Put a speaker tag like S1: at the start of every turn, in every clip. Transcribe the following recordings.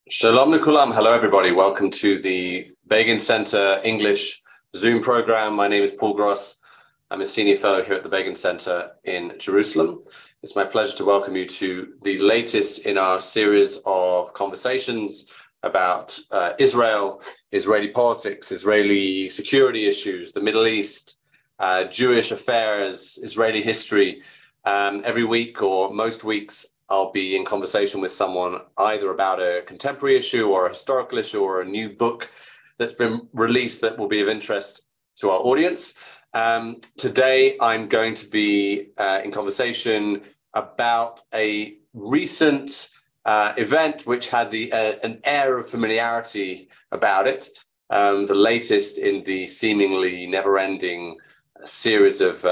S1: Shalom Nikulam. Hello, everybody. Welcome to the Begin Center English Zoom program. My name is Paul Gross. I'm a senior fellow here at the Begin Center in Jerusalem. It's my pleasure to welcome you to the latest in our series of conversations about Israel, Israeli politics, Israeli security issues, the Middle East, Jewish affairs, Israeli history. Every week or most weeks, I'll be in conversation with someone either about a contemporary issue or a historical issue or a new book that's been released that will be of interest to our audience. Today, I'm going to be in conversation about a recent event which had an air of familiarity about it, the latest in the seemingly never-ending series of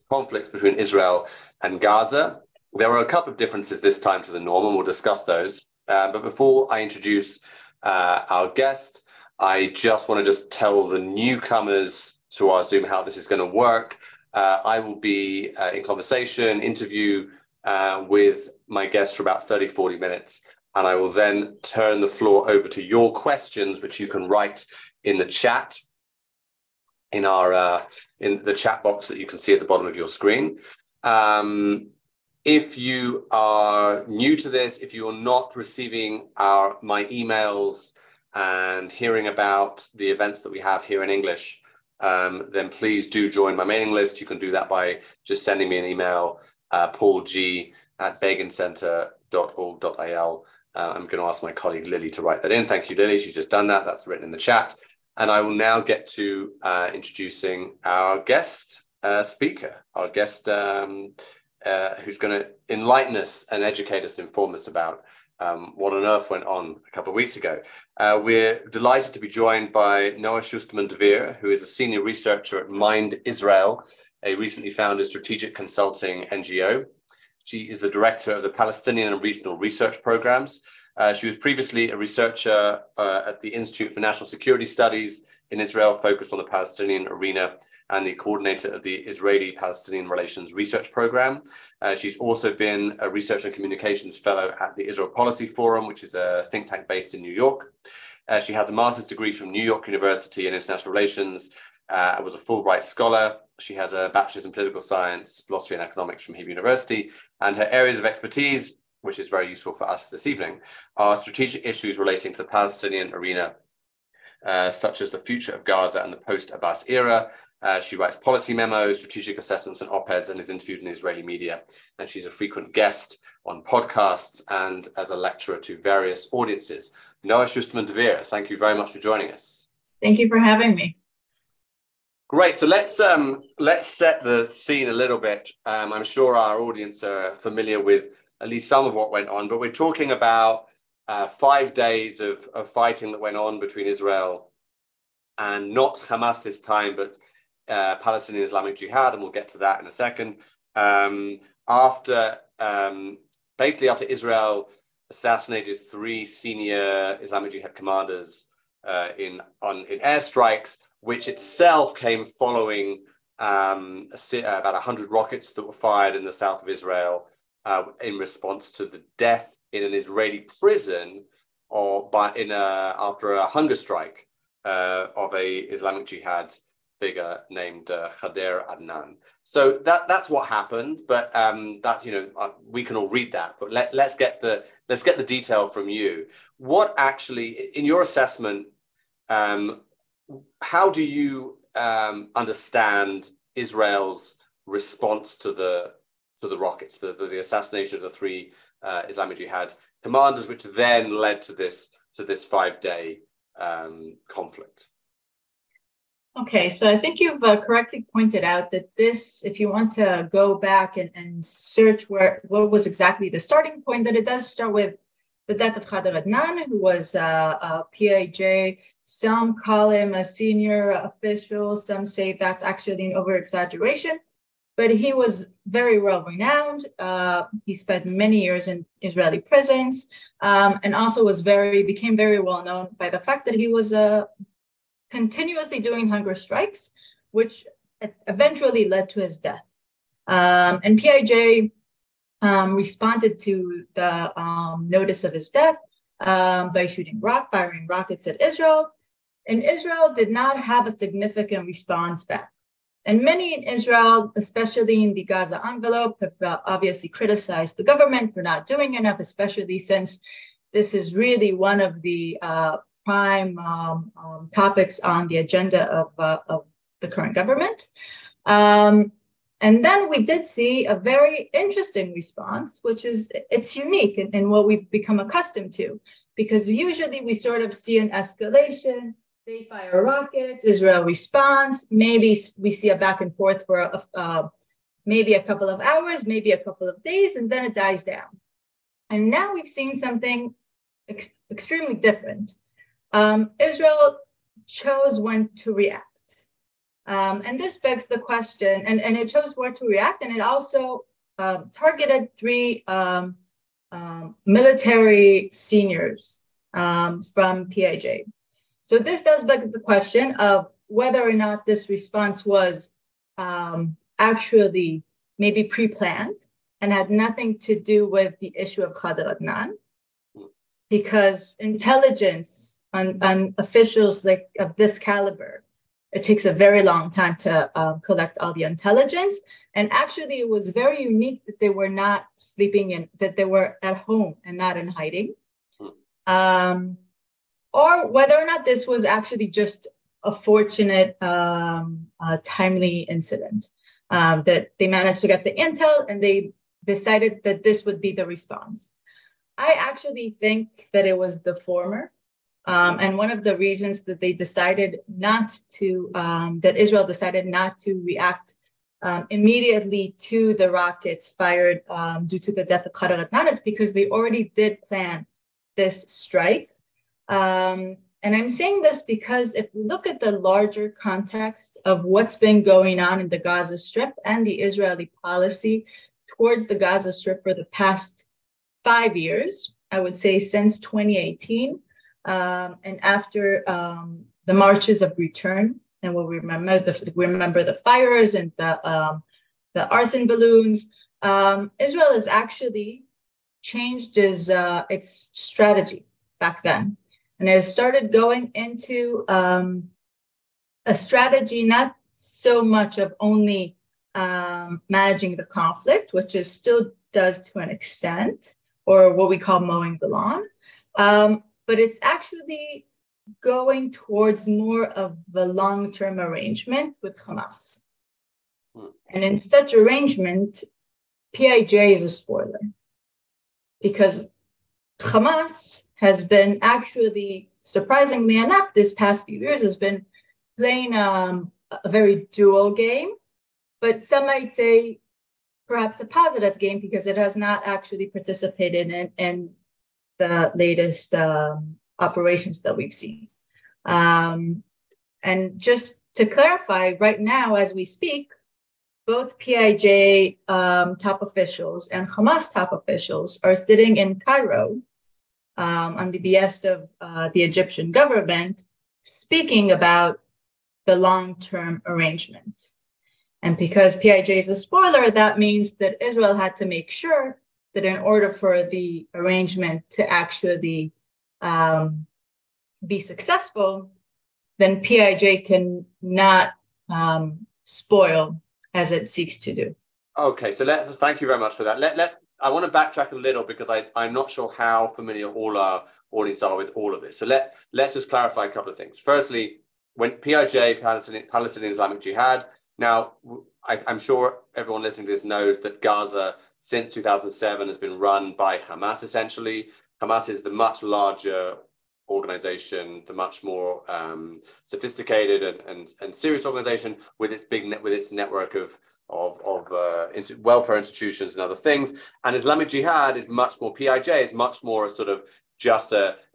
S1: conflicts between Israel and Gaza. There were a couple of differences this time to the norm, and we'll discuss those. But before I introduce our guest, I just want to tell the newcomers to our Zoom how this is going to work. I will be in conversation, interview with my guest for about 30, 40 minutes. And I will then turn the floor over to your questions, which you can write in the chat, in the chat box that you can see at the bottom of your screen. If you are new to this, if you are not receiving my emails and hearing about the events that we have here in English, then please do join my mailing list. You can do that by just sending me an email, paulg@begincenter.org.il. I'm going to ask my colleague Lily to write that in. Thank you, Lily. She's just done that. That's written in the chat. And I will now get to introducing our guest speaker, our guest who's going to enlighten us and educate us and inform us about what on earth went on a couple of weeks ago. We're delighted to be joined by Noa Shusterman Dvir, who is a senior researcher at MINDIsrael, a recently founded strategic consulting NGO. She is the director of the Palestinian and Regional research programs. She was previously a researcher at the Institute for National Security Studies in Israel, focused on the Palestinian arena, and the coordinator of the Israeli-Palestinian Relations Research Program. She's also been a Research and Communications Fellow at the Israel Policy Forum, which is a think tank based in New York. She has a master's degree from New York University in International Relations, was a Fulbright Scholar. She has a bachelor's in Political Science, Philosophy and Economics from Hebrew University, and her areas of expertise, which is very useful for us this evening, are strategic issues relating to the Palestinian arena, such as the future of Gaza and the post-Abbas era. She writes policy memos, strategic assessments, and op-eds, and is interviewed in Israeli media. And she's a frequent guest on podcasts and as a lecturer to various audiences. Noa Shusterman Dvir, thank you very much for joining us.
S2: Thank you for having me.
S1: Great. So let's set the scene a little bit. I'm sure our audience are familiar with at least some of what went on, but we're talking about 5 days of fighting that went on between Israel and not Hamas this time, but Palestinian Islamic Jihad, and we'll get to that in a second. After Israel assassinated 3 senior Islamic Jihad commanders in airstrikes, which itself came following about 100 rockets that were fired in the south of Israel in response to the death in an Israeli prison after a hunger strike of a Islamic Jihad figure named Khader Adnan. So that's what happened, but we can all read that. But let's get the detail from you. What actually, in your assessment, how do you understand Israel's response to the rockets, the assassination of the 3 Islamic Jihad commanders, which then led to this 5-day conflict?
S2: Okay, so I think you've correctly pointed out that this, if you want to go back and search what was exactly the starting point, that it does start with the death of Khader Adnan, who was a PIJ. Some call him a senior official. Some say that's actually an over-exaggeration. But he was very well-renowned. He spent many years in Israeli prisons, and also became very well-known by the fact that he was continuously doing hunger strikes, which eventually led to his death. And PIJ responded to the notice of his death by firing rockets at Israel. And Israel did not have a significant response back. And many in Israel, especially in the Gaza envelope, have obviously criticized the government for not doing enough, especially since this is really one of the prime topics on the agenda of the current government. And then we did see a very interesting response, which is it's unique in what we've become accustomed to, because usually we sort of see an escalation. They fire rockets, Israel responds, maybe we see a back and forth for maybe a couple of hours, maybe a couple of days, and then it dies down. And now we've seen something extremely different. Israel chose when to react. And this begs the question, and it chose where to react, and it also targeted three military seniors from PIJ. So this does beg the question of whether or not this response was actually maybe pre-planned and had nothing to do with the issue of Khader Adnan, because intelligence on officials like of this caliber, it takes a very long time to collect all the intelligence. And actually, it was very unique that they were not sleeping in, that they were at home and not in hiding. Or whether or not this was actually just a fortunate, timely incident, that they managed to get the intel and they decided that this would be the response. I actually think that it was the former. And one of the reasons that they decided not to, that Israel decided not to react immediately to the rockets fired due to the death of Khader Adnan is because they already did plan this strike. And I'm saying this because if we look at the larger context of what's been going on in the Gaza Strip and the Israeli policy towards the Gaza Strip for the past 5 years, I would say since 2018, and after the marches of return, and we'll remember the fires and the arson balloons, Israel has actually changed its strategy back then. And it started going into a strategy not so much of only managing the conflict, which it still does to an extent, or what we call mowing the lawn, but it's actually going towards more of the long-term arrangement with Hamas. And in such arrangement, PIJ is a spoiler, because Hamas has been actually, surprisingly enough, this past few years has been playing a very dual game, but some might say perhaps a positive game because it has not actually participated in the latest operations that we've seen. And just to clarify, right now, as we speak, both PIJ top officials and Hamas top officials are sitting in Cairo on the behest of the Egyptian government, speaking about the long-term arrangement. And because PIJ is a spoiler, that means that Israel had to make sure that in order for the arrangement to actually be successful, then PIJ can not spoil as it seeks to do.
S1: Okay, so thank you very much for that. I want to backtrack a little because I'm not sure how familiar all our audience are with all of this. So let's just clarify a couple of things. Firstly, when PIJ, Palestinian Islamic Jihad, now I'm sure everyone listening to this knows that Gaza since 2007 has been run by Hamas, essentially. Hamas is the much larger organization, the much more sophisticated and serious organization with its network of welfare institutions and other things. And Islamic Jihad is much more, PIJ is much more a sort of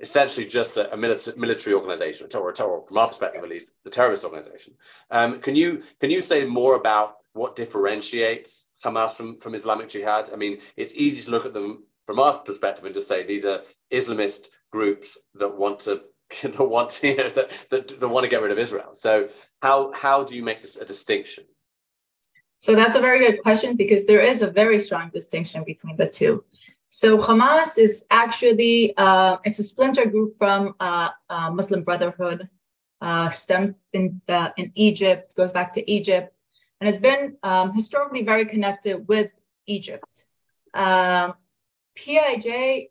S1: essentially just a military organization, or from our perspective at least, the terrorist organization. Can you say more about what differentiates Hamas from Islamic Jihad? I mean, it's easy to look at them from our perspective and just say these are Islamist groups that want to get rid of Israel. So how do you make this a distinction?
S2: So that's a very good question, because there is a very strong distinction between the two. So Hamas is actually, it's a splinter group from Muslim Brotherhood, stemmed in Egypt, goes back to Egypt, and has been historically very connected with Egypt. PIJ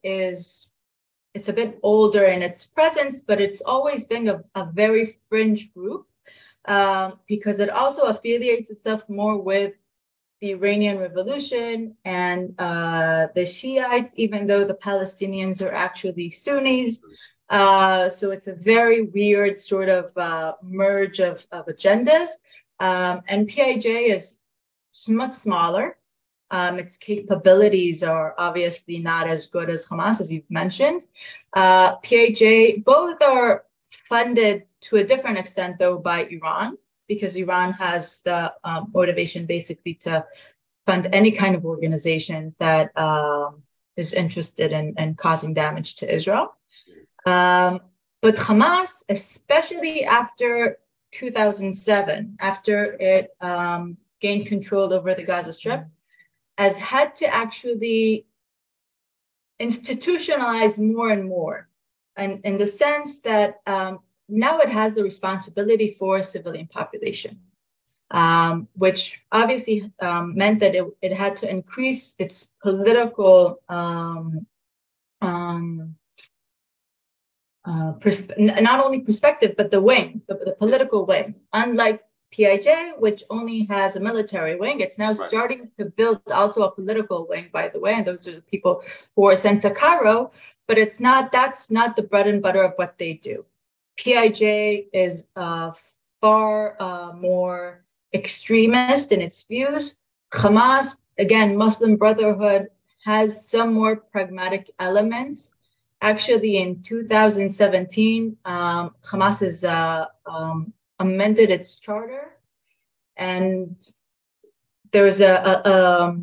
S2: it's a bit older in its presence, but it's always been a very fringe group because it also affiliates itself more with the Iranian Revolution and the Shiites, even though the Palestinians are actually Sunnis. So it's a very weird sort of merge of agendas. And PIJ is much smaller. Its capabilities are obviously not as good as Hamas, as you've mentioned. PIJ, both are funded to a different extent, though, by Iran, because Iran has the motivation basically to fund any kind of organization that is interested in causing damage to Israel. But Hamas, especially after 2007, after it gained control over the Gaza Strip, has had to actually institutionalize more and more, and in the sense that now it has the responsibility for a civilian population, which obviously meant that it had to increase its political not only perspective, but the wing, the political wing. Unlike PIJ, which only has a military wing, it's now starting to build also a political wing, by the way, and those are the people who are sent to Cairo, but that's not the bread and butter of what they do. PIJ is far more extremist in its views. Hamas, again, Muslim Brotherhood, has some more pragmatic elements. Actually, in 2017, Hamas has amended its charter, and there's a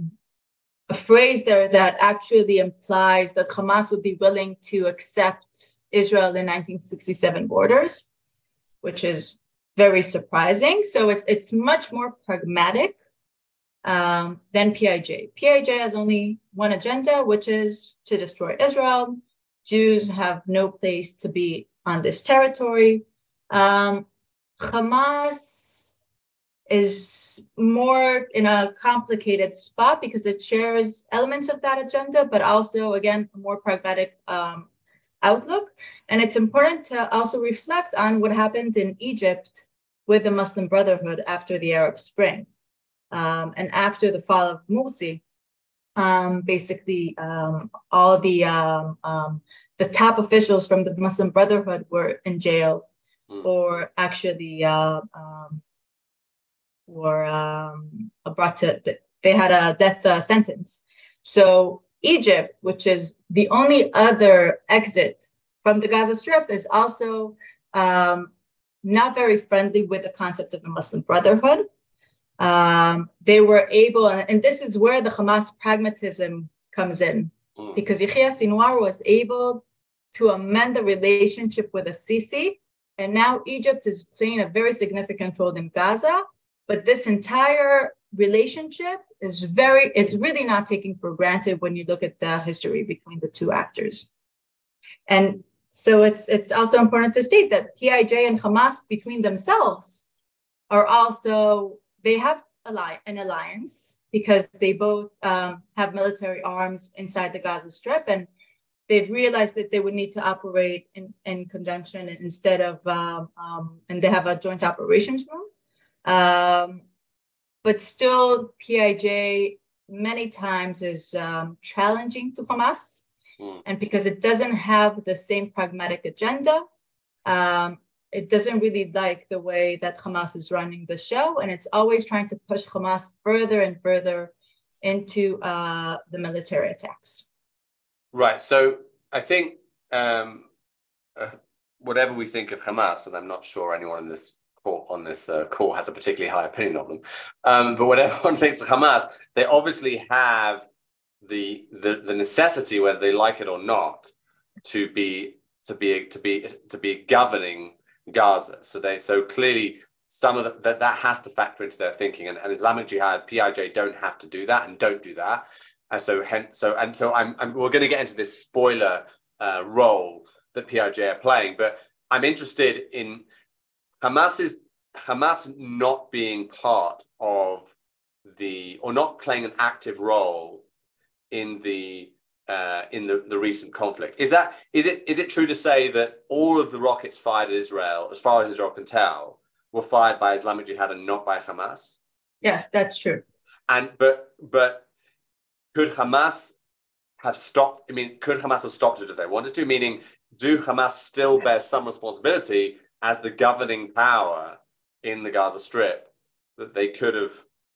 S2: phrase there that actually implies that Hamas would be willing to accept Israel in 1967 borders, which is very surprising. So it's much more pragmatic than PIJ. PIJ has only one agenda, which is to destroy Israel. Jews have no place to be on this territory. Hamas is more in a complicated spot because it shares elements of that agenda, but also, again, a more pragmatic outlook. And it's important to also reflect on what happened in Egypt with the Muslim Brotherhood after the Arab Spring and after the fall of Morsi. Basically, all the top officials from the Muslim Brotherhood were in jail, or actually were brought to. They had a death sentence. So Egypt, which is the only other exit from the Gaza Strip, is also not very friendly with the concept of the Muslim Brotherhood. They were able, and this is where the Hamas pragmatism comes in, because Yahya Sinwar was able to amend the relationship with the Sisi, and now Egypt is playing a very significant role in Gaza. But this entire relationship is really not taken for granted when you look at the history between the two actors. And so it's also important to state that PIJ and Hamas between themselves are also, they have an alliance because they both have military arms inside the Gaza Strip, and they've realized that they would need to operate in conjunction instead of, and they have a joint operations room. But still, PIJ many times is challenging to Hamas, and because it doesn't have the same pragmatic agenda, it doesn't really like the way that Hamas is running the show, and it's always trying to push Hamas further and further into the military attacks.
S1: Right. So I think whatever we think of Hamas, and I'm not sure anyone in this call has a particularly high opinion of them, but whatever one thinks of Hamas, they obviously have the necessity, whether they like it or not, to be governing Gaza. So clearly some of that has to factor into their thinking, and Islamic Jihad, PIJ, don't have to do that and don't do that. we're going to get into this spoiler role that PIJ are playing, but I'm interested in Hamas not being part of or not playing an active role in the recent conflict. Is it true to say that all of the rockets fired at Israel, as far as Israel can tell, were fired by Islamic Jihad and not by Hamas?
S2: Yes, that's true.
S1: But could Hamas have stopped? I mean, could Hamas have stopped it if they wanted to? Meaning, do Hamas still bear some responsibility as the governing power in the Gaza Strip that they could have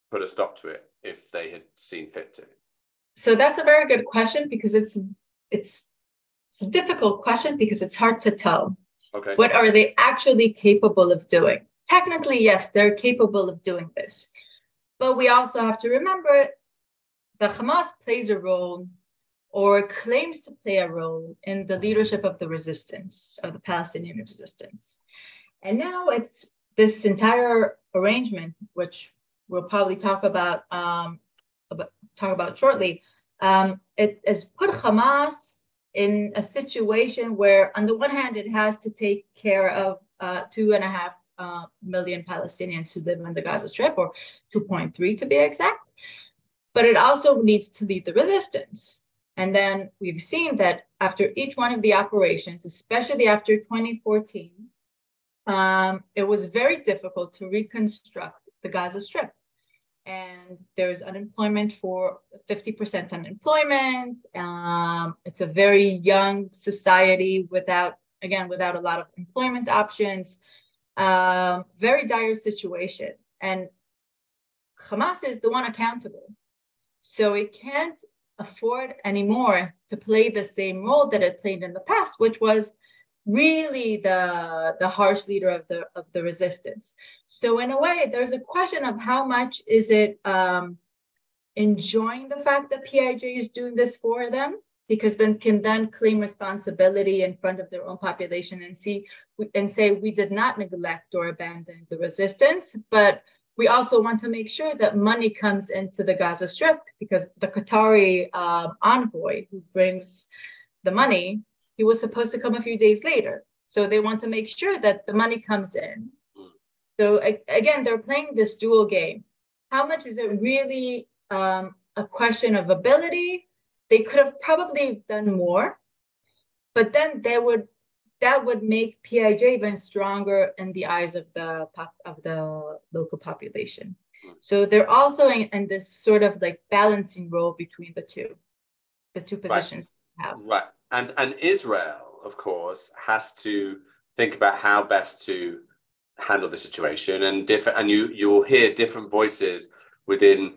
S1: put a stop to it if they had seen fit to?
S2: So that's a very good question, because it's a difficult question because it's hard to tell.
S1: Okay.
S2: What are they actually capable of doing? Technically, yes, they're capable of doing this. But we also have to remember that Hamas plays a role, or claims to play a role, in the leadership of the resistance, of the Palestinian resistance. And now it's this entire arrangement, which we'll probably talk about shortly. It has put Hamas in a situation where, on the one hand, it has to take care of 2.5 million Palestinians who live on the Gaza Strip, or 2.3 to be exact. But it also needs to lead the resistance. And then we've seen that after each one of the operations, especially after 2014, it was very difficult to reconstruct the Gaza Strip. And there's unemployment, for 50% unemployment. It's a very young society without a lot of employment options. Very dire situation. And Hamas is the one accountable. So it can't afford anymore to play the same role that it played in the past, which was really the harsh leader of the resistance. So in a way, there's a question of how much is it enjoying the fact that PIJ is doing this for them, because then can claim responsibility in front of their own population and say we did not neglect or abandon the resistance, but we also want to make sure that money comes into the Gaza Strip, because the Qatari envoy who brings the money, he was supposed to come a few days later. So they want to make sure that the money comes in. So again, they're playing this dual game. How much is it really a question of ability? They could have probably done more, but then that would make PIJ even stronger in the eyes of the local population. So they're also in this sort of like balancing role between the two positions.
S1: Right. And Israel, of course, has to think about how best to handle the situation, and you'll hear different voices within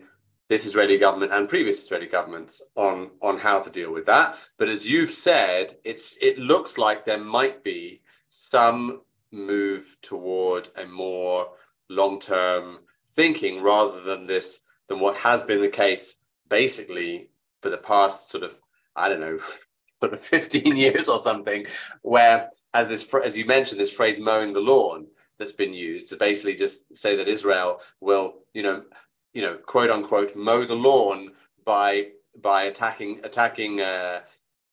S1: this Israeli government and previous Israeli governments on how to deal with that. But as you've said, it looks like there might be some move toward a more long-term thinking, rather than what has been the case basically for the past sort of, I don't know, sort of 15 years or something, where as you mentioned, this phrase "mowing the lawn" that's been used to basically just say that Israel will, quote unquote, mow the lawn by attacking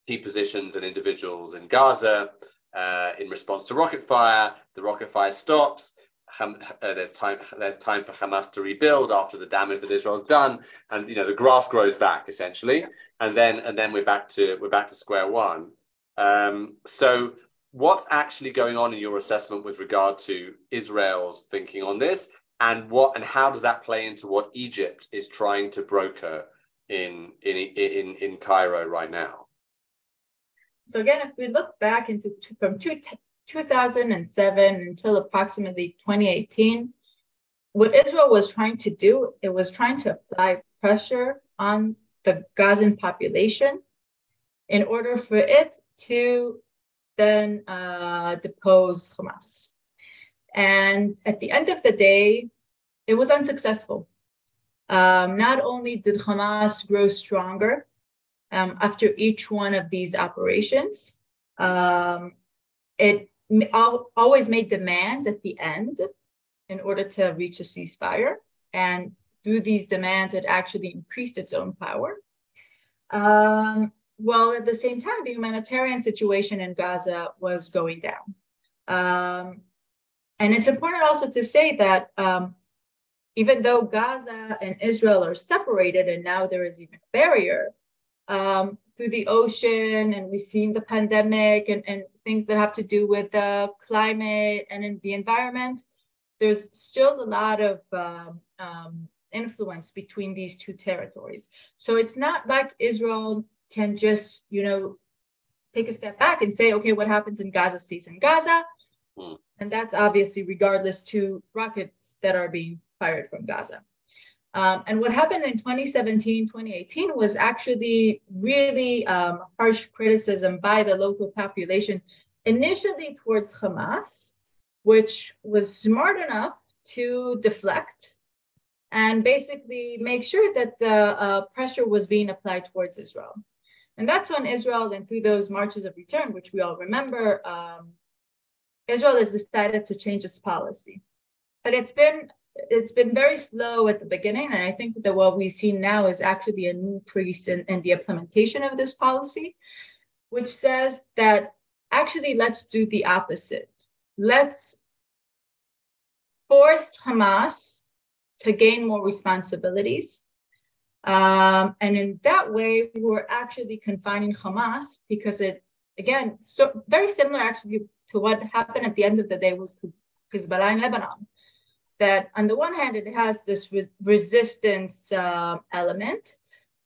S1: key positions and individuals in Gaza in response to rocket fire. The rocket fire stops. There's time for Hamas to rebuild after the damage that Israel's done, and the grass grows back essentially, and then we're back to square one. So what's actually going on in your assessment with regard to Israel's thinking on this, and how does that play into what Egypt is trying to broker in Cairo right now?
S2: So again, if we look back from 2007 until approximately 2018, what Israel was trying to do, it was trying to apply pressure on the Gazan population in order for it to then depose Hamas. And at the end of the day, it was unsuccessful. Not only did Hamas grow stronger after each one of these operations, it always made demands at the end in order to reach a ceasefire. And through these demands, it actually increased its own power. While at the same time, the humanitarian situation in Gaza was going down. And it's important also to say that even though Gaza and Israel are separated, and now there is even a barrier through the ocean, and we've seen the pandemic and things that have to do with the climate and in the environment, there's still a lot of influence between these two territories. So it's not like Israel can just, take a step back and say, okay, what happens in Gaza stays in Gaza. And that's obviously regardless to rockets that are being fired from Gaza. And what happened in 2017, 2018 was actually really harsh criticism by the local population, initially towards Hamas, which was smart enough to deflect and basically make sure that the pressure was being applied towards Israel. And that's when Israel, and through those marches of return, which we all remember, Israel has decided to change its policy. But it's been very slow at the beginning, and I think that what we see now is actually an increase in the implementation of this policy, which says that actually let's do the opposite. Let's force Hamas to gain more responsibilities. And in that way, we're actually confining Hamas because it, again, so very similar actually to what happened at the end of the day was to Hezbollah in Lebanon. That on the one hand, it has this resistance element,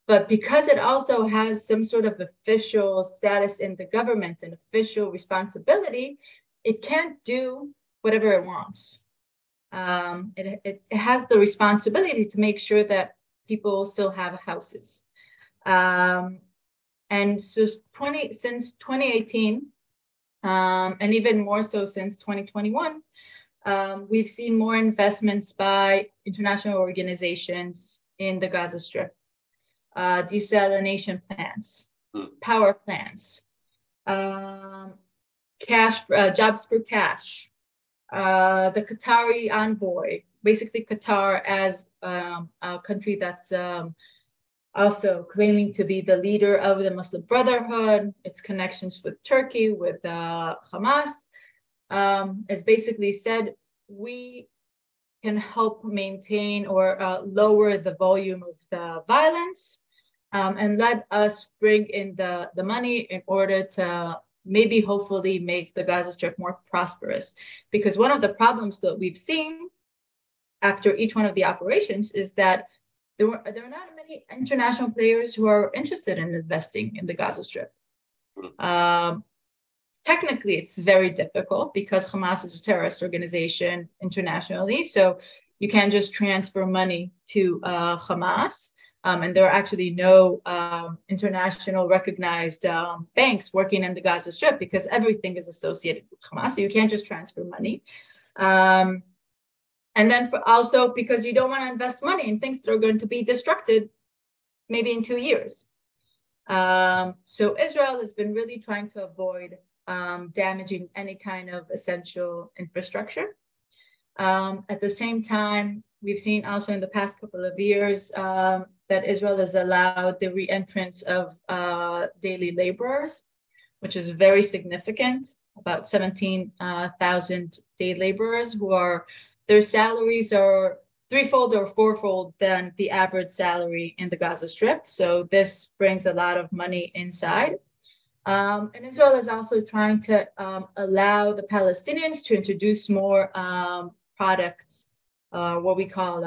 S2: but because it also has some sort of official status in the government and official responsibility, it can't do whatever it wants. It has the responsibility to make sure that people still have houses. And so since 2018, and even more so since 2021, we've seen more investments by international organizations in the Gaza Strip, desalination plants, power plants, jobs for cash, the Qatari envoy, basically Qatar as a country that's also claiming to be the leader of the Muslim Brotherhood, its connections with Turkey, with Hamas, has basically said, we can help maintain or lower the volume of the violence and let us bring in the money in order to maybe hopefully make the Gaza Strip more prosperous. Because one of the problems that we've seen after each one of the operations is that there are not many international players who are interested in investing in the Gaza Strip. Technically, it's very difficult because Hamas is a terrorist organization internationally. So you can't just transfer money to Hamas. And there are actually no international recognized banks working in the Gaza Strip because everything is associated with Hamas. So you can't just transfer money. And then also because you don't want to invest money in things that are going to be destructed maybe in 2 years. So Israel has been really trying to avoid damaging any kind of essential infrastructure. At the same time, we've seen also in the past couple of years that Israel has allowed the re-entrance of daily laborers, which is very significant, about 17,000 day laborers who are, their salaries are threefold or fourfold than the average salary in the Gaza Strip. So this brings a lot of money inside. And Israel is also trying to allow the Palestinians to introduce more products, what we call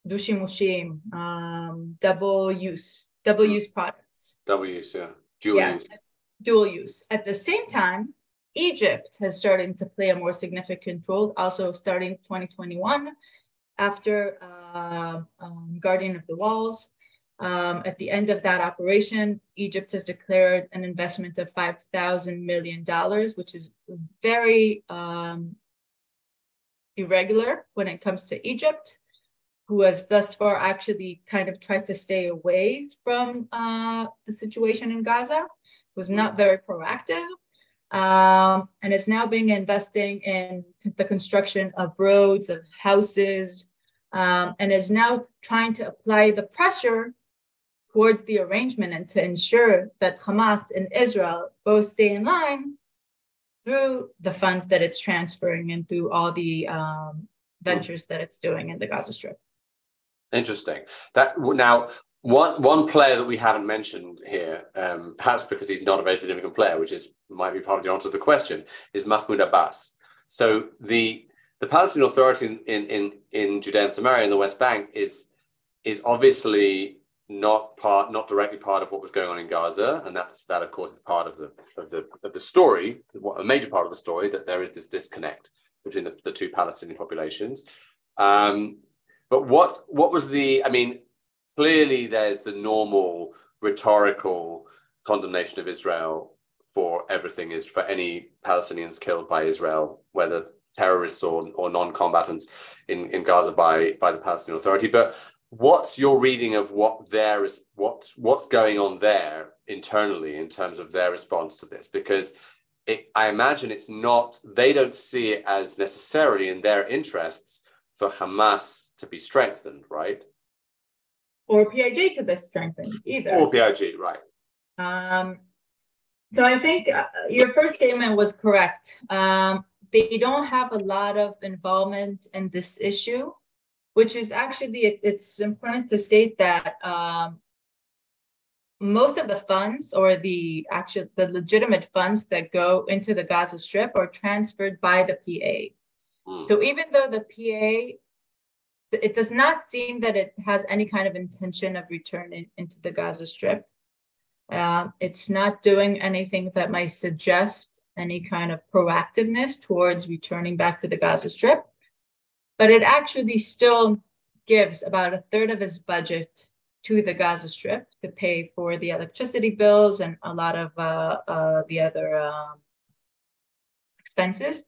S2: dushimushim, double use products.
S1: Double use, yeah. Dual use. At the same time, Egypt has started to play a more significant role, also starting 2021, after Guardian of the Walls. At the end of that operation, Egypt has declared an investment of $5,000 million, which is very irregular when it comes to Egypt, who has thus far actually kind of tried to stay away from the situation in Gaza, was not very proactive, and is now investing in the construction of roads, of houses, and is now trying to apply the pressure
S2: towards the arrangement and to ensure that Hamas and Israel both stay in line through the funds that it's transferring and through all the ventures that it's doing in the Gaza Strip.
S1: Interesting. That now one player that we haven't mentioned here, perhaps because he's not a very significant player, which might be part of the answer to the question, is Mahmoud Abbas. So the Palestinian Authority in Judea and Samaria in the West Bank is obviously not directly part of what was going on in Gaza, and that of course is part of the story, a major part of the story, that there is this disconnect between the two Palestinian populations. But what was clearly there's the normal rhetorical condemnation of Israel for everything is for any Palestinians killed by Israel, whether terrorists or non-combatants in Gaza by the Palestinian Authority. But what's your reading of what's going on there internally in terms of their response to this? Because I imagine they don't see it as necessarily in their interests for Hamas to be strengthened, right?
S2: Or PIJ to be strengthened either.
S1: Or PIJ, right.
S2: So I think your first statement was correct. They don't have a lot of involvement in this issue, which is actually, it's important to state that most of the funds or the legitimate funds that go into the Gaza Strip are transferred by the PA. So even though the PA, it does not seem that it has any kind of intention of returning into the Gaza Strip. It's not doing anything that might suggest any kind of proactiveness towards returning back to the Gaza Strip, but it actually still gives about a third of its budget to the Gaza Strip to pay for the electricity bills and a lot of the other expenses.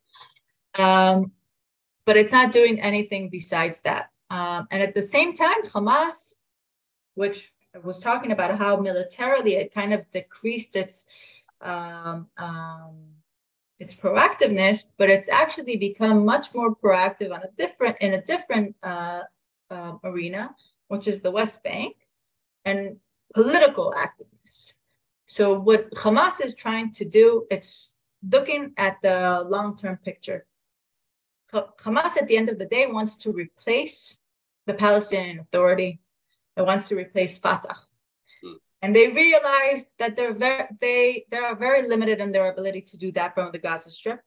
S2: But it's not doing anything besides that. And at the same time, Hamas, which I was talking about how militarily it kind of decreased its proactiveness, but it's actually become much more proactive in a different arena, which is the West Bank, and political activists. So what Hamas is trying to do, it's looking at the long-term picture. Hamas, at the end of the day, wants to replace the Palestinian Authority. It wants to replace Fatah. And they realize that they are very limited in their ability to do that from the Gaza Strip.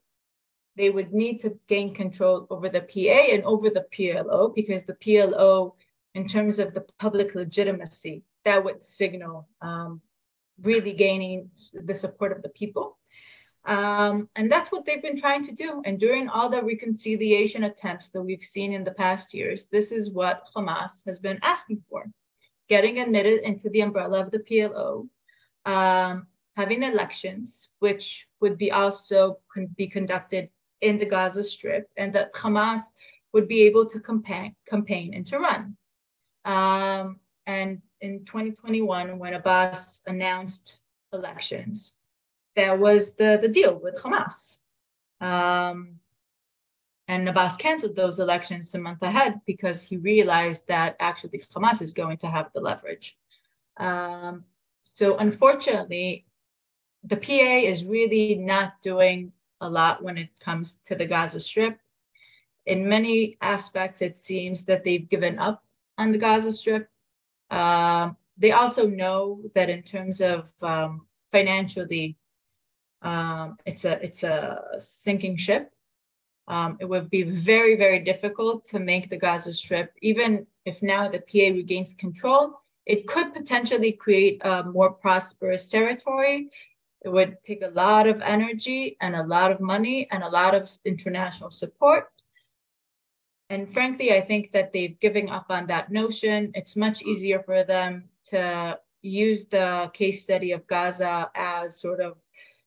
S2: They would need to gain control over the PA and over the PLO, because the PLO, in terms of the public legitimacy, that would signal really gaining the support of the people. And that's what they've been trying to do. And during all the reconciliation attempts that we've seen in the past years, this is what Hamas has been asking for: getting admitted into the umbrella of the PLO, having elections, which would be conducted in the Gaza Strip, and that Hamas would be able to campaign and to run. And in 2021, when Abbas announced elections, that was the deal with Hamas. And Abbas canceled those elections a month ahead because he realized that actually Hamas is going to have the leverage. So unfortunately, the PA is really not doing a lot when it comes to the Gaza Strip. In many aspects, it seems that they've given up on the Gaza Strip. They also know that in terms of financially, it's a sinking ship. It would be very, very difficult to make the Gaza Strip, even if now the PA regains control, it could potentially create a more prosperous territory. It would take a lot of energy and a lot of money and a lot of international support. And frankly, I think that they've given up on that notion. It's much easier for them to use the case study of Gaza as sort of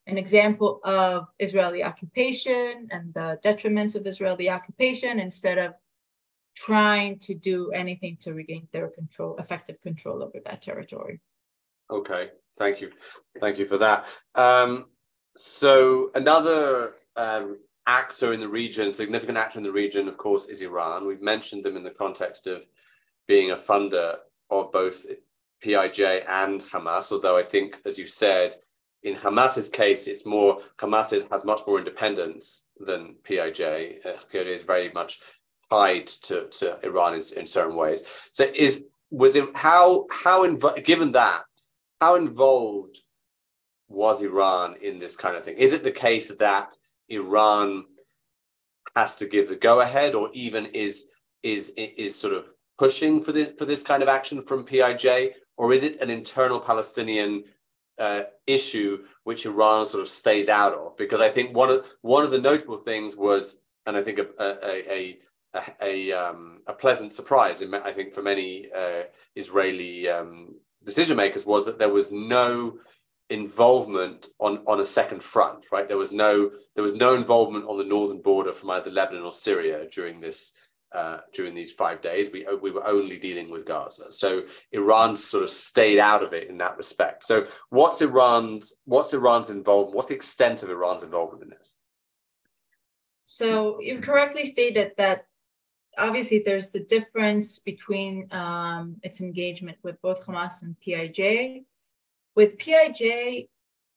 S2: an example of Israeli occupation and the detriments of Israeli occupation, instead of trying to do anything to regain their effective control over that territory.
S1: Okay, thank you for that. So another actor in the region, significant actor in the region, of course, is Iran. We've mentioned them in the context of being a funder of both PIJ and Hamas, although I think, as you said, in Hamas's case, it's more, Hamas has much more independence than PIJ. PIJ is very much tied to Iran in certain ways. So given that, how involved was Iran in this kind of thing? Is it the case that Iran has to give the go-ahead, or even is sort of pushing for this kind of action from PIJ, or is it an internal Palestinian issue which Iran sort of stays out of? Because I think one of the notable things was, and I think a pleasant surprise, I think, for many Israeli decision makers, was that there was no involvement on a second front, right? There was no involvement on the northern border from either Lebanon or Syria during these 5 days. We were only dealing with Gaza. So Iran sort of stayed out of it in that respect. So what's Iran's involvement? What's the extent of Iran's involvement in this?
S2: So you've correctly stated that obviously there's the difference between its engagement with both Hamas and PIJ. With PIJ,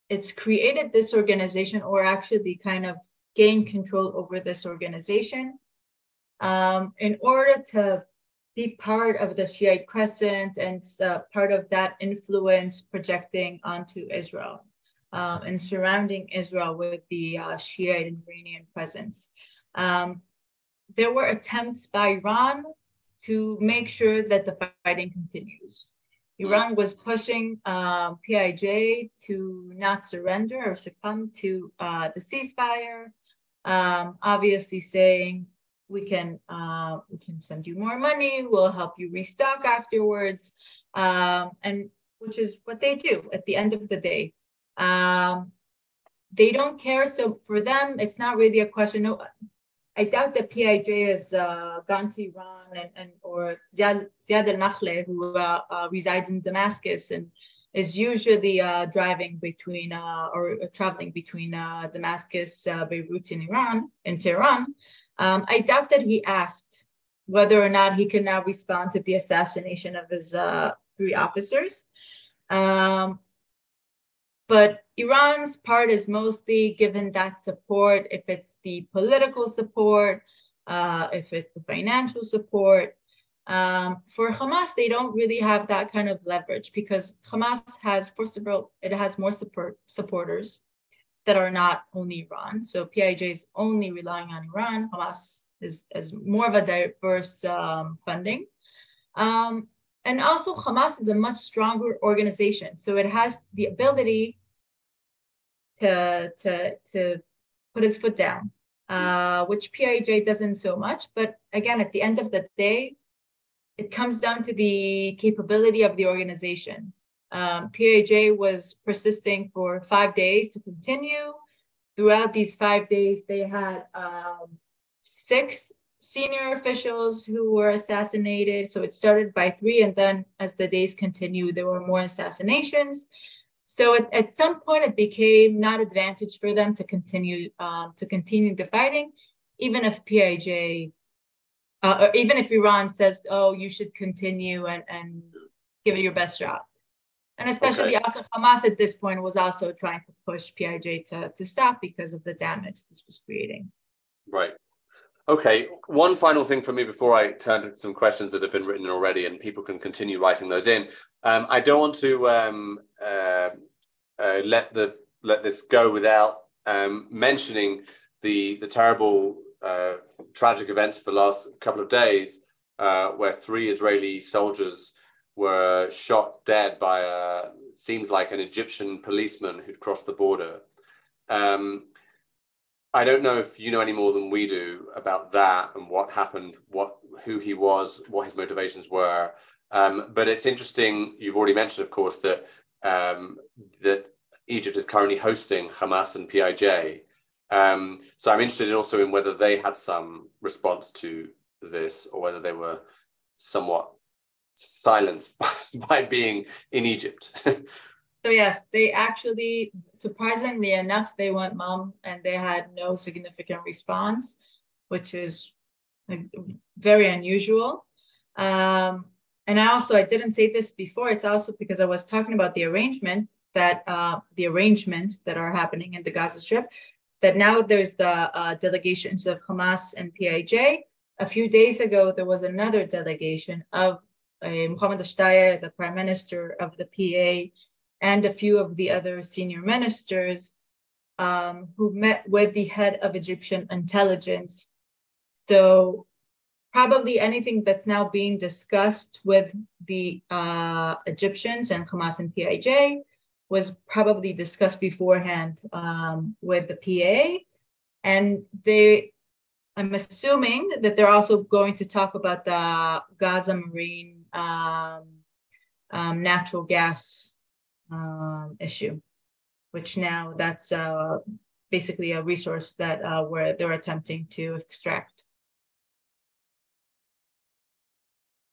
S2: it's created this organization, or actually kind of gained control over this organization, in order to be part of the Shiite Crescent and part of that influence projecting onto Israel and surrounding Israel with the Shiite and Iranian presence. There were attempts by Iran to make sure that the fighting continues. Iran was pushing PIJ to not surrender or succumb to the ceasefire, obviously saying, we can send you more money, we'll help you restock afterwards, and which is what they do at the end of the day. They don't care. So for them, it's not really a question. No, I doubt that PIJ has gone to Iran or Ziad al-Nakhle, who resides in Damascus and is usually driving between or traveling between Damascus, Beirut, and Tehran. I doubt that he asked whether or not he could now respond to the assassination of his 3 officers. But Iran's part is mostly given that support, if it's the political support, if it's the financial support. For Hamas, they don't really have that kind of leverage, because Hamas has, first of all, it has more supporters that are not only Iran. So PIJ is only relying on Iran. Hamas is more of a diverse funding. And also Hamas is a much stronger organization. So it has the ability to put its foot down, which PIJ doesn't so much. But again, at the end of the day, it comes down to the capability of the organization. PIJ was persisting for 5 days to continue. Throughout these 5 days, they had 6 senior officials who were assassinated. So it started by 3, and then as the days continued, there were more assassinations. So at some point, it became not advantage for them to continue the fighting, even if PIJ, or even if Iran says, "Oh, you should continue and give it your best shot." And especially also Hamas at this point was also trying to push PIJ to stop because of the damage this was creating.
S1: Right. Okay. One final thing for me before I turn to some questions that have been written in already, and people can continue writing those in. I don't want to let this go without mentioning the terrible tragic events of the last couple of days, where 3 Israeli soldiers were shot dead by seems like an Egyptian policeman who'd crossed the border. I don't know if you know any more than we do about that and what happened, who he was, what his motivations were. But it's interesting. You've already mentioned, of course, that that Egypt is currently hosting Hamas and PIJ. So I'm interested also in whether they had some response to this, or whether they were somewhat silenced by being in Egypt.
S2: So yes, they actually, surprisingly enough, they went mum and they had no significant response, which is very unusual. And and I didn't say this before. It's also because I was talking about the arrangements that are happening in the Gaza Strip. That now there's the delegations of Hamas and PIJ. A few days ago, there was another delegation of Mohammed Shtaya, the prime minister of the PA, and a few of the other senior ministers who met with the head of Egyptian intelligence. So probably anything that's now being discussed with the Egyptians and Hamas and PIJ was probably discussed beforehand with the PA. And I'm assuming that they're also going to talk about the Gaza marine natural gas issue, which now that's basically a resource that where they're attempting to extract.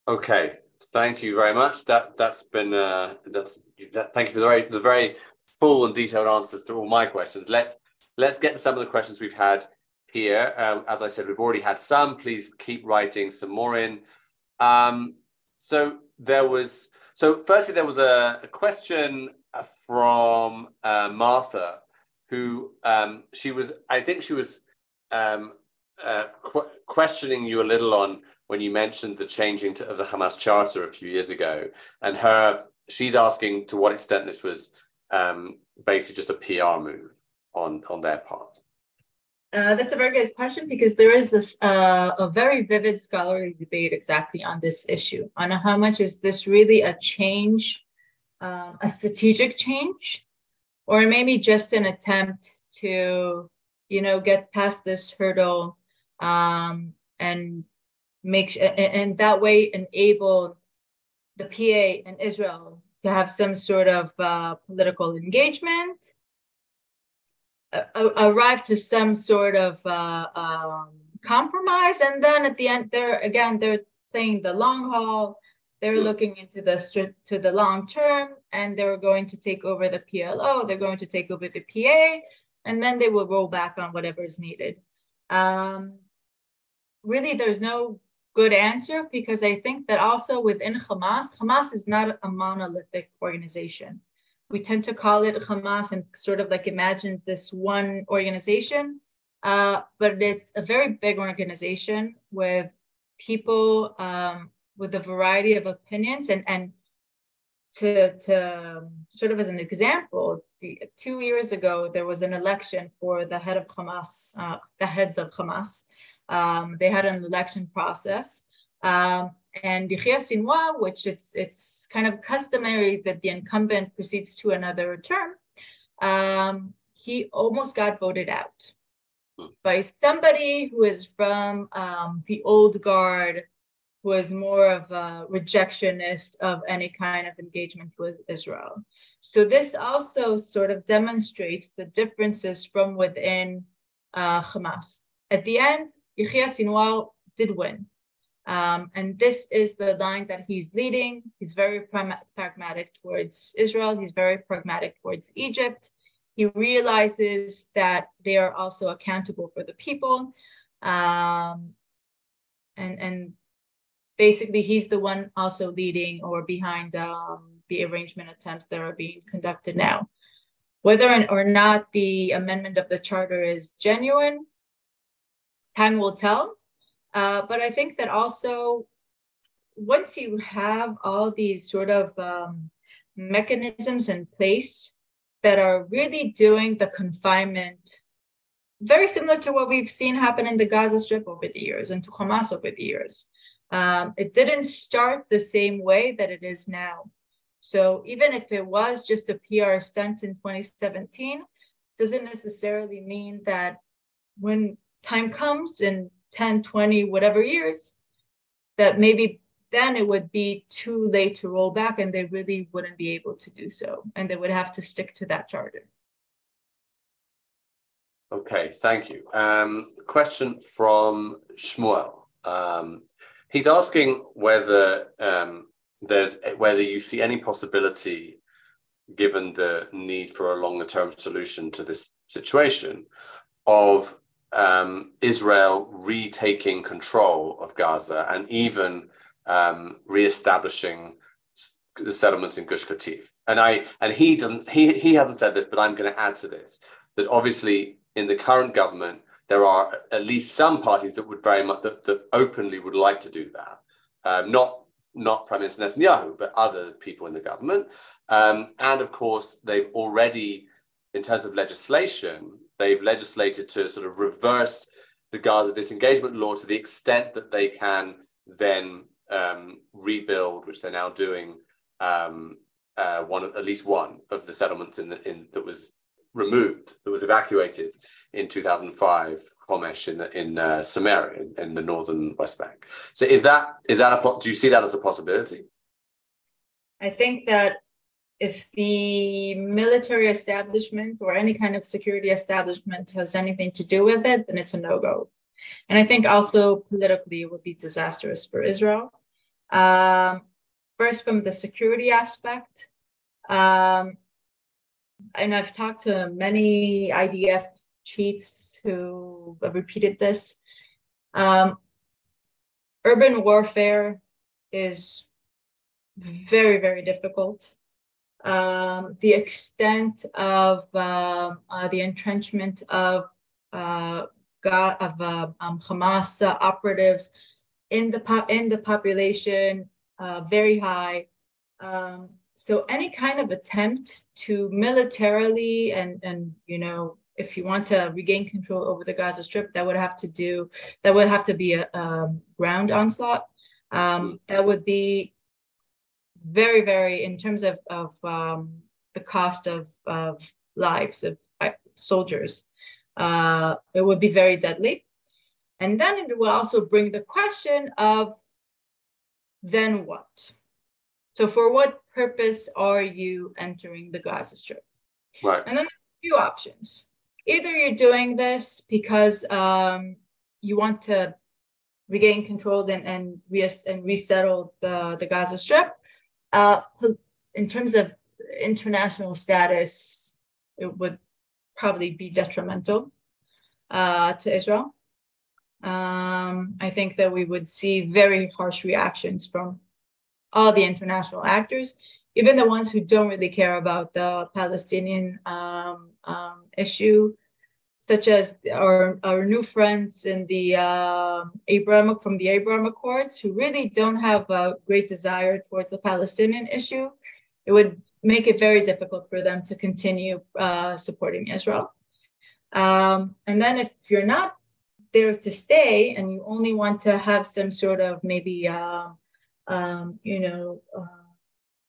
S1: Okay, thank you very much. That's been thank you for the very full and detailed answers to all my questions. Let's get to some of the questions we've had here. As I said, we've already had some. Please keep writing some more in. So firstly, there was a question from Martha, who she was questioning you a little on when you mentioned the changing of the Hamas charter a few years ago, and she's asking to what extent this was basically just a PR move on their part.
S2: That's a very good question, because there is this a very vivid scholarly debate exactly on this issue, on how much is this really a change, a strategic change, or maybe just an attempt to, get past this hurdle and and that way enable the PA and Israel to have some sort of political engagement, arrive to some sort of compromise, and then at the end, they're playing the long haul. They're looking into the long term, and they're going to take over the PLO. They're going to take over the PA, and then they will roll back on whatever is needed. Really, there's no good answer, because I think that also within Hamas is not a monolithic organization. We tend to call it Hamas and sort of like imagine this one organization, but it's a very big organization with people with a variety of opinions. And to sort of as an example, 2 years ago, there was an election for the head of Hamas, the heads of Hamas. They had an election process, and Yahya Sinwar, which it's kind of customary that the incumbent proceeds to another term, he almost got voted out by somebody who is from the old guard, who is more of a rejectionist of any kind of engagement with Israel. So this also sort of demonstrates the differences from within Hamas. At the end, Yahya Sinwar did win. And this is the line that he's leading. He's very pragmatic towards Israel. He's very pragmatic towards Egypt. He realizes that they are also accountable for the people. And basically, he's the one also leading or behind the arrangement attempts that are being conducted now. Whether or not the amendment of the charter is genuine, time will tell. But I think that also, once you have all these sort of mechanisms in place that are really doing the confinement, very similar to what we've seen happen in the Gaza Strip over the years and to Hamas over the years. It didn't start the same way that it is now. So even if it was just a PR stunt in 2017, doesn't necessarily mean that when time comes in 10, 20, whatever years, that maybe then it would be too late to roll back and they really wouldn't be able to do so. And they would have to stick to that charter.
S1: Okay, thank you. Question from Shmuel. He's asking whether whether you see any possibility, given the need for a longer-term solution to this situation, of Israel retaking control of Gaza and even reestablishing the settlements in Gush Katif. And he hasn't said this, but I'm going to add to this, that obviously in the current government, there are at least some parties that would very much, that openly would like to do that. Not Prime Minister Netanyahu, but other people in the government. And of course, they've already, in terms of legislation, they've legislated to sort of reverse the Gaza disengagement law to the extent that they can then rebuild, which they're now doing, at least one of the settlements that was removed, that was evacuated in 2005, Homesh in Samaria, in the northern West Bank. So do you see that as a possibility?
S2: I think that if the military establishment or any kind of security establishment has anything to do with it, then it's a no-go. And I think also politically it would be disastrous for Israel. First, from the security aspect, and I've talked to many IDF chiefs who have repeated this. Urban warfare is very, very difficult. The extent of the entrenchment of Hamas operatives in the population, very high. So any kind of attempt to militarily and if you want to regain control over the Gaza Strip, that would have to be a ground onslaught. That would be very, very, in terms of the cost of lives of soldiers, it would be very deadly. And then it will also bring the question of, then what? So for what purpose are you entering the Gaza Strip?
S1: Right.
S2: And then there's a few options. Either you're doing this because you want to regain control and resettle the Gaza Strip. In terms of international status, it would probably be detrimental to Israel. I think that we would see very harsh reactions from all the international actors, even the ones who don't really care about the Palestinian issue, such as our new friends in the Abraham Accords, who really don't have a great desire towards the Palestinian issue. It would make it very difficult for them to continue supporting Israel. And then if you're not there to stay and you only want to have some sort of maybe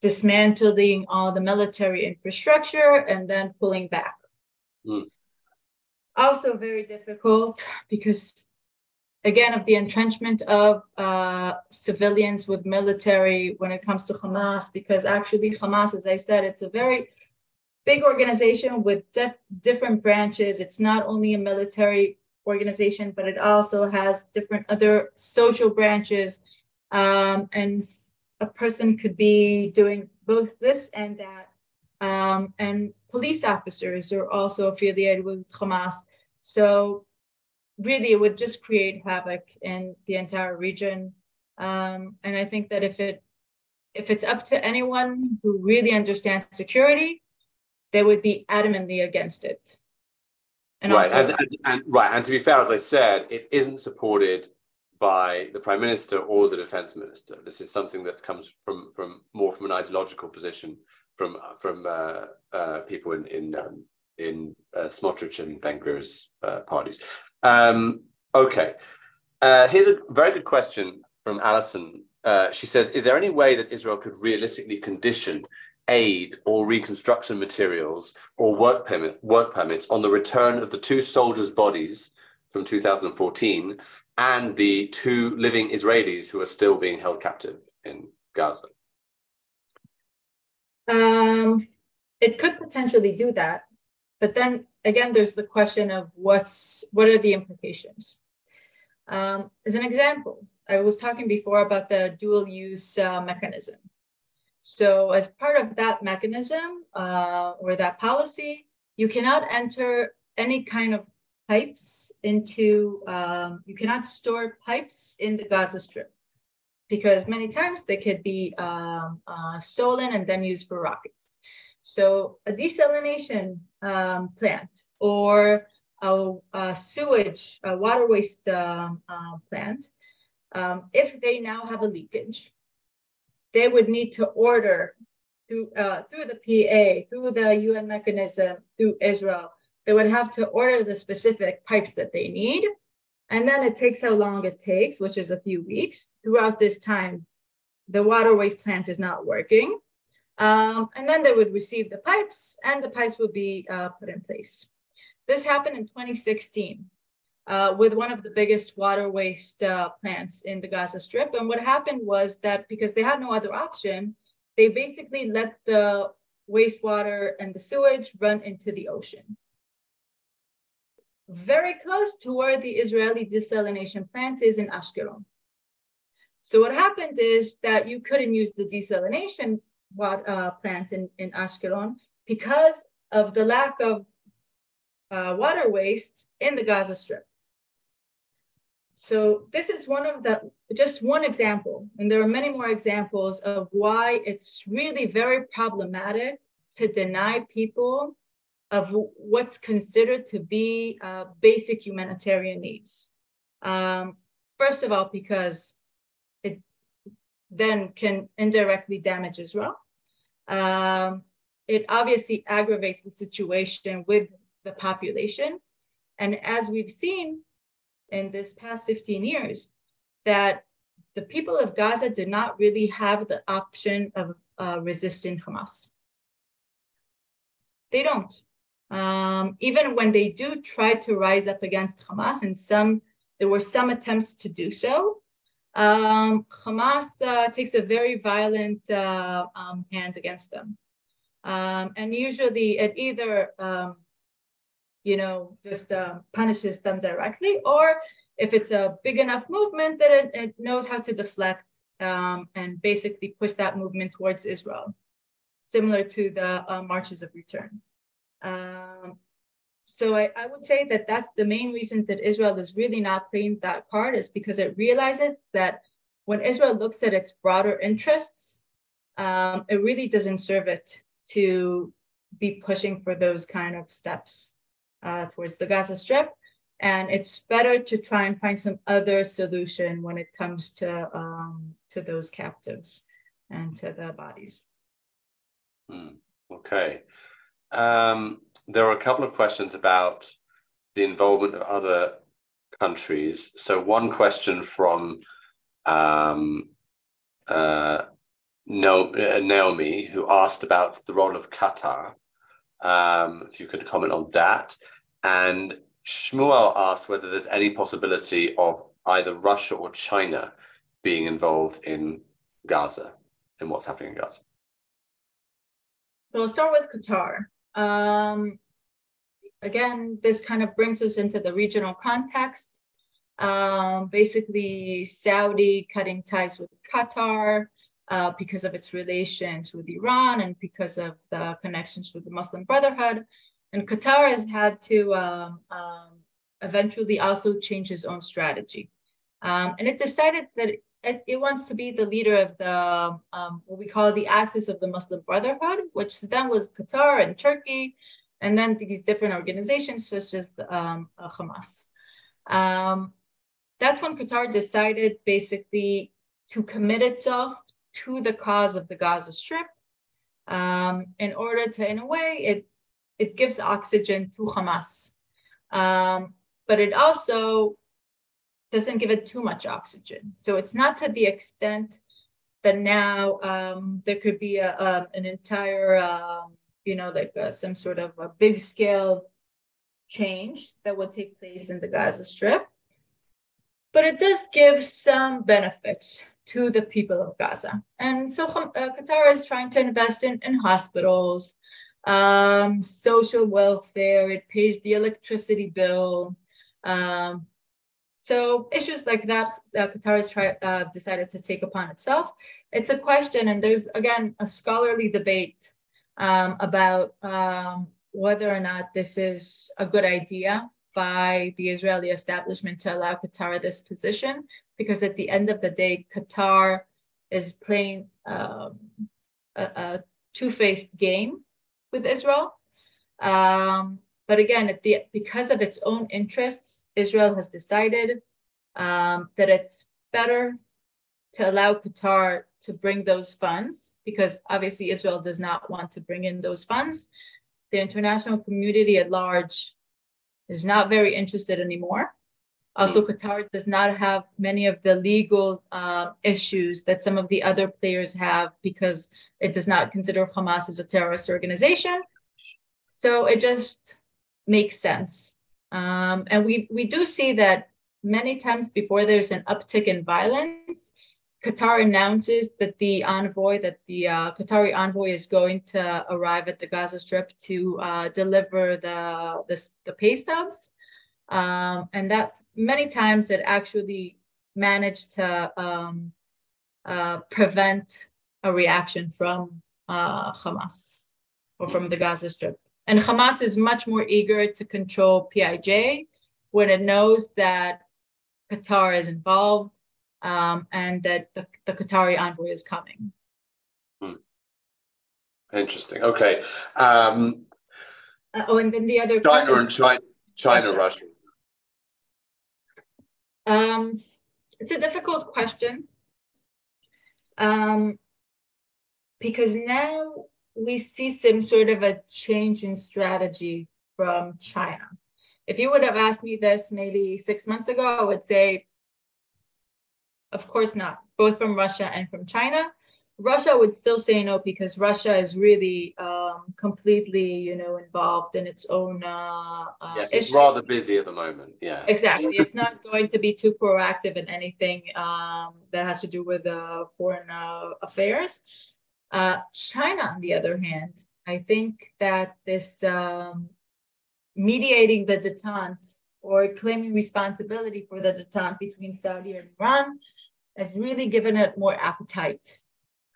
S2: dismantling all the military infrastructure and then pulling back. Also very difficult because, again, of the entrenchment of civilians with military when it comes to Hamas, because actually Hamas, as I said, it's a very big organization with different branches. It's not only a military organization, but it also has different other social branches. And a person could be doing both this and that. And police officers are also affiliated with Hamas. So really, it would just create havoc in the entire region. And I think that if it's up to anyone who really understands security, they would be adamantly against it. And
S1: right.
S2: Also,
S1: and to be fair, as I said, it isn't supported by the Prime Minister or the Defense Minister. This is something that comes from more from an ideological position from people in Smotrich and Ben-Gvir's parties. Okay. Here's a very good question from Alison. She says, is there any way that Israel could realistically condition aid or reconstruction materials or work permits on the return of the 2 soldiers' bodies from 2014 and the 2 living Israelis who are still being held captive in Gaza?
S2: It could potentially do that. But then again, there's the question of what are the implications? As an example, I was talking before about the dual use mechanism. So as part of that mechanism or that policy, you cannot enter any kind of pipes you cannot store pipes in the Gaza Strip. because many times they could be stolen and then used for rockets. So a desalination plant or a sewage, a water waste plant, if they now have a leakage, they would need to order through the PA, through the UN mechanism, through Israel. They would have to order the specific pipes that they need. And then it takes how long it takes, which is a few weeks. Throughout this time, the water waste plant is not working. And then they would receive the pipes and the pipes would be put in place. This happened in 2016 with one of the biggest water waste plants in the Gaza Strip. And what happened was that because they had no other option, they basically let the wastewater and the sewage run into the ocean. Very close to where the Israeli desalination plant is in Ashkelon. So what happened is that you couldn't use the desalination plant in Ashkelon because of the lack of water waste in the Gaza Strip. So this is just one example, and there are many more examples of why it's really very problematic to deny people of what's considered to be basic humanitarian needs. First of all, because it then can indirectly damage Israel. It obviously aggravates the situation with the population. And as we've seen in this past 15 years, that the people of Gaza did not really have the option of resisting Hamas. They don't. Even when they do try to rise up against Hamas, and there were some attempts to do so, Hamas takes a very violent hand against them. And usually it either, just punishes them directly, or if it's a big enough movement that it knows how to deflect and basically push that movement towards Israel, similar to the marches of return. So I would say that that's the main reason that Israel is really not playing that card, is because it realizes that when Israel looks at its broader interests, it really doesn't serve it to be pushing for those kind of steps towards the Gaza Strip. And it's better to try and find some other solution when it comes to those captives and to the bodies.
S1: Okay. There are a couple of questions about the involvement of other countries. So one question from Naomi, who asked about the role of Qatar. If you could comment on that. And Shmuel asked whether there's any possibility of either Russia or China being involved in Gaza, in what's happening in Gaza.
S2: So I'll start with Qatar. Again, this kind of brings us into the regional context. Basically, Saudi cutting ties with Qatar because of its relations with Iran and because of the connections with the Muslim Brotherhood. And Qatar has had to eventually also change its own strategy. And it decided that it wants to be the leader of the, what we call the axis of the Muslim Brotherhood, which then was Qatar and Turkey, and then these different organizations such as the, Hamas. That's when Qatar decided basically to commit itself to the cause of the Gaza Strip in order to, in a way, it gives oxygen to Hamas. But it also doesn't give it too much oxygen. So it's not to the extent that now there could be an entire, some sort of a big scale change that would take place in the Gaza Strip. But it does give some benefits to the people of Gaza. And so Qatar is trying to invest in hospitals, social welfare, it pays the electricity bill. So issues like that, Qatar has decided to take upon itself. It's a question, and there's, again, a scholarly debate about whether or not this is a good idea by the Israeli establishment to allow Qatar this position, because at the end of the day, Qatar is playing a two-faced game with Israel. But again, because of its own interests, Israel has decided that it's better to allow Qatar to bring those funds, because obviously Israel does not want to bring in those funds. The international community at large is not very interested anymore. Also, Qatar does not have many of the legal issues that some of the other players have, because it does not consider Hamas as a terrorist organization. So it just makes sense. And we do see that many times before there's an uptick in violence, Qatar announces that the Qatari envoy is going to arrive at the Gaza Strip to deliver the pay stubs. And that many times it actually managed to prevent a reaction from Hamas or from the Gaza Strip. And Hamas is much more eager to control PIJ when it knows that Qatar is involved, and that the Qatari envoy is coming.
S1: Interesting. Okay.
S2: And then the other
S1: China, Russia.
S2: It's a difficult question, because now we see some sort of a change in strategy from China. If you would have asked me this maybe 6 months ago, I would say, of course not, both from Russia and from China. Russia would still say no, because Russia is really completely, involved in its own
S1: yes, it's rather busy at the moment. Yeah,
S2: exactly. It's not going to be too proactive in anything that has to do with foreign affairs. China, on the other hand, I think that this mediating the detente or claiming responsibility for the detente between Saudi and Iran has really given it more appetite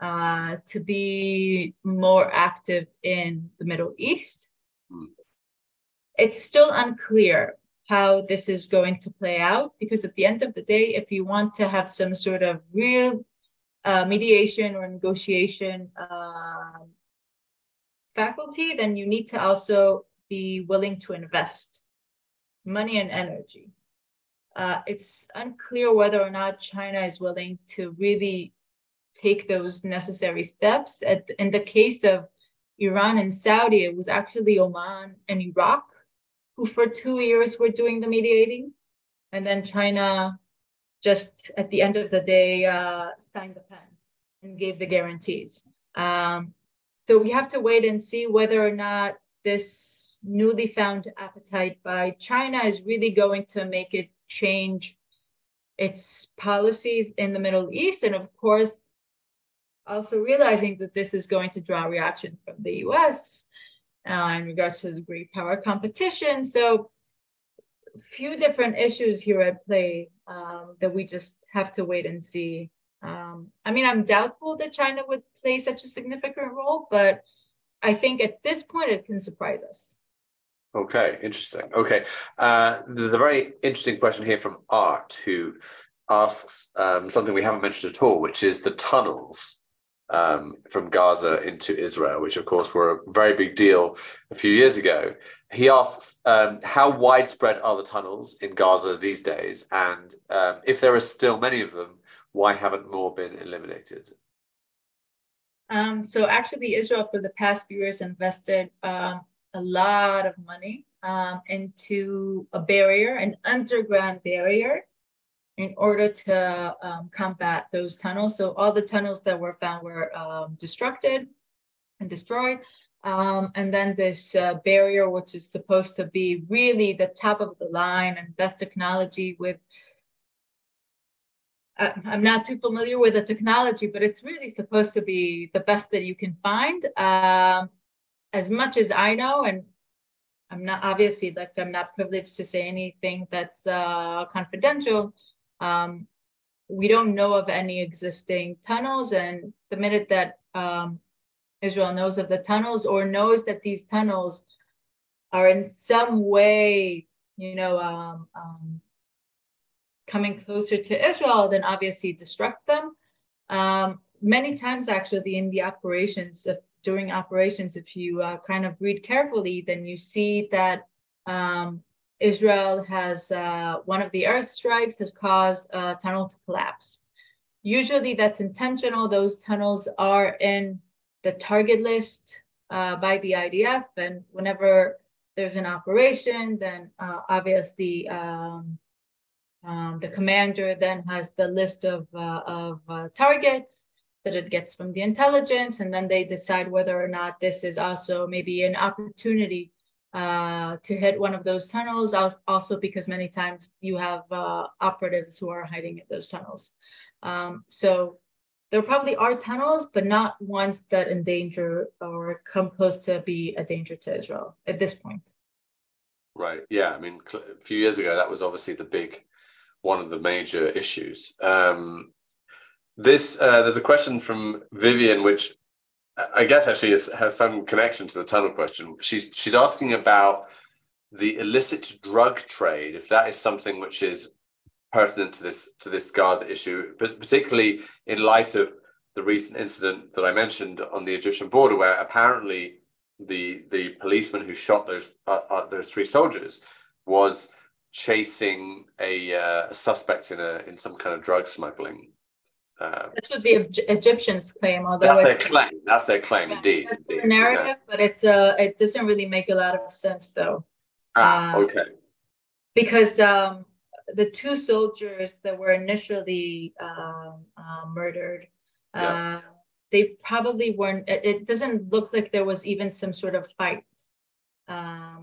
S2: to be more active in the Middle East. It's still unclear how this is going to play out, because at the end of the day, if you want to have some sort of real mediation or negotiation faculty, then you need to also be willing to invest money and energy. It's unclear whether or not China is willing to really take those necessary steps. In the case of Iran and Saudi, it was actually Oman and Iraq who for 2 years were doing the mediating. And then China just at the end of the day signed the pen and gave the guarantees. So we have to wait and see whether or not this newly found appetite by China is really going to make it change its policies in the Middle East. And of course, also realizing that this is going to draw reaction from the US in regards to the great power competition. So a few different issues here at play that we just have to wait and see. I'm doubtful that China would play such a significant role, but I think at this point it can surprise us.
S1: Okay, interesting. Okay, there's a very interesting question here from Art, who asks something we haven't mentioned at all, which is the tunnels from Gaza into Israel, which of course were a very big deal a few years ago. He asks, how widespread are the tunnels in Gaza these days? And if there are still many of them, why haven't more been eliminated?
S2: So actually, Israel for the past few years invested a lot of money into a barrier, an underground barrier, in order to combat those tunnels. So all the tunnels that were found were destructed and destroyed. And then this barrier, which is supposed to be really the top of the line and best technology with, I'm not too familiar with the technology, but it's really supposed to be the best that you can find. As much as I know, and I'm not obviously I'm not privileged to say anything that's confidential. We don't know of any existing tunnels, and the minute that Israel knows of the tunnels or knows that these tunnels are in some way, coming closer to Israel, then obviously destruct them. Many times, actually, in the operations, during operations, if you kind of read carefully, then you see that Israel has, one of the airstrikes has caused a tunnel to collapse. Usually that's intentional. Those tunnels are in the target list by the IDF, and whenever there's an operation, then obviously the commander then has the list of targets that it gets from the intelligence, and then they decide whether or not this is also maybe an opportunity to hit one of those tunnels, also because many times you have operatives who are hiding in those tunnels. So there probably are tunnels, but not ones that endanger or come close to be a danger to Israel at this point.
S1: Right. Yeah. I mean, a few years ago, that was obviously one of the major issues. There's a question from Vivian, which I guess actually has some connection to the tunnel question. She's asking about the illicit drug trade, if that is something which is pertinent to this Gaza issue, but particularly in light of the recent incident that I mentioned on the Egyptian border, where apparently the policeman who shot those 3 soldiers was chasing a suspect in some kind of drug smuggling.
S2: That's what the Egyptians claim, although
S1: that's their claim. That's their claim,
S2: yeah,
S1: indeed.
S2: That's their narrative, but it doesn't really make a lot of sense, though.
S1: Okay.
S2: Because the 2 soldiers that were initially murdered, they probably weren't. It doesn't look like there was even some sort of fight.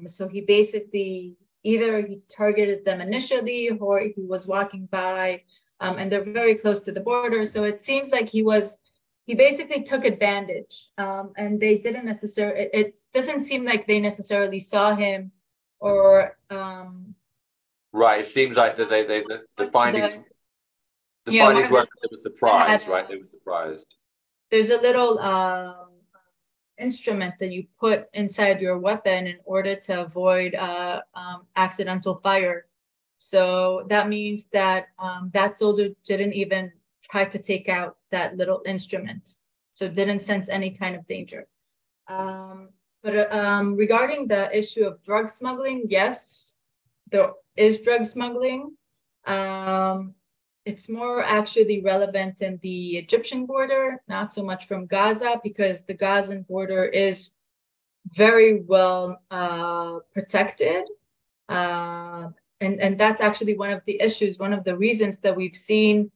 S2: So he basically either he targeted them initially, or he was walking by. And they're very close to the border. So it seems like he basically took advantage. And they didn't necessarily, it doesn't seem like they necessarily saw him or.
S1: Right. It seems like that the findings were they were surprised, right? They were surprised.
S2: There's a little instrument that you put inside your weapon in order to avoid accidental fire. So that means that that soldier didn't even try to take out that little instrument. So didn't sense any kind of danger. But regarding the issue of drug smuggling, yes, there is drug smuggling. It's more actually relevant in the Egyptian border, not so much from Gaza, because the Gazan border is very well protected. And that's actually one of the issues, one of the reasons that we've seen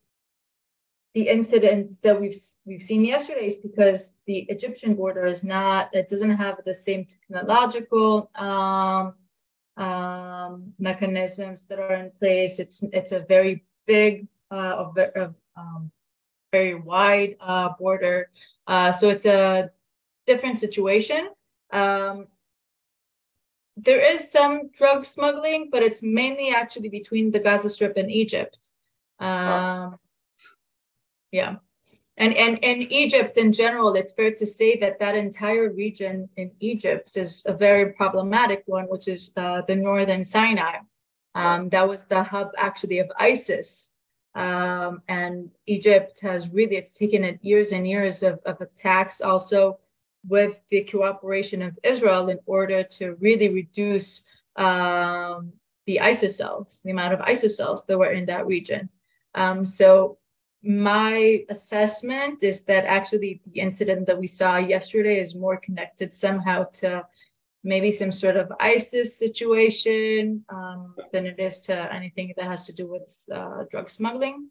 S2: the incident that we've seen yesterday is because the Egyptian border it doesn't have the same technological mechanisms that are in place. It's a very big, very wide border. So it's a different situation. There is some drug smuggling, but it's mainly actually between the Gaza Strip and Egypt. Yeah. And in Egypt in general, it's fair to say that entire region in Egypt is a very problematic one, which is the northern Sinai. That was the hub actually of ISIS. And Egypt it's taken it years and years of attacks also with the cooperation of Israel in order to really reduce the ISIS cells, the amount of ISIS cells that were in that region. So my assessment is that actually the incident that we saw yesterday is more connected somehow to maybe some sort of ISIS situation than it is to anything that has to do with drug smuggling.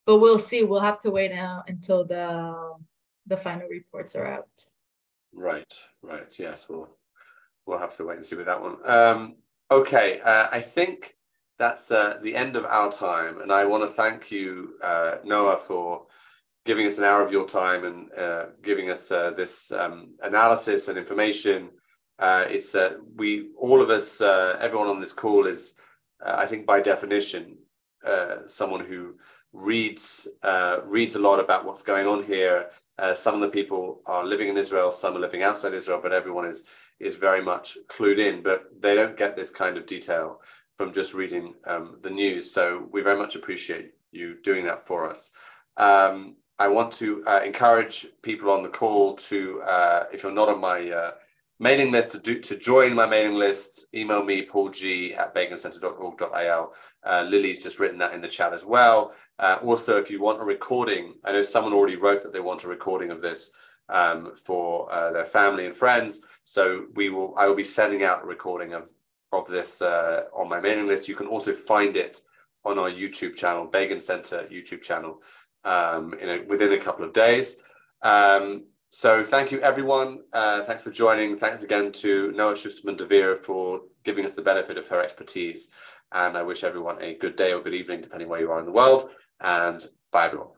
S2: But we'll see. We'll have to wait now until the final reports are out. Right.
S1: Yes, we'll have to wait and see with that one. Okay, I think that's the end of our time, and I want to thank you, Noa, for giving us an hour of your time and giving us this analysis and information. All of us, everyone on this call is, I think, by definition, someone who reads a lot about what's going on here. Some of the people are living in Israel, some are living outside Israel, but everyone is very much clued in. But they don't get this kind of detail from just reading the news. So we very much appreciate you doing that for us. I want to encourage people on the call to, if you're not on my mailing list, to join my mailing list. Email me, paulg@begincentre.org.il. Lily's just written that in the chat as well. Also, if you want a recording, I know someone already wrote that they want a recording of this for their family and friends. So I will be sending out a recording of this on my mailing list. You can also find it on our YouTube channel, Begin Center YouTube channel, within a couple of days. So thank you, everyone. Thanks for joining. Thanks again to Noa Shusterman Dvir for giving us the benefit of her expertise. And I wish everyone a good day or good evening, depending where you are in the world. And bye, everyone.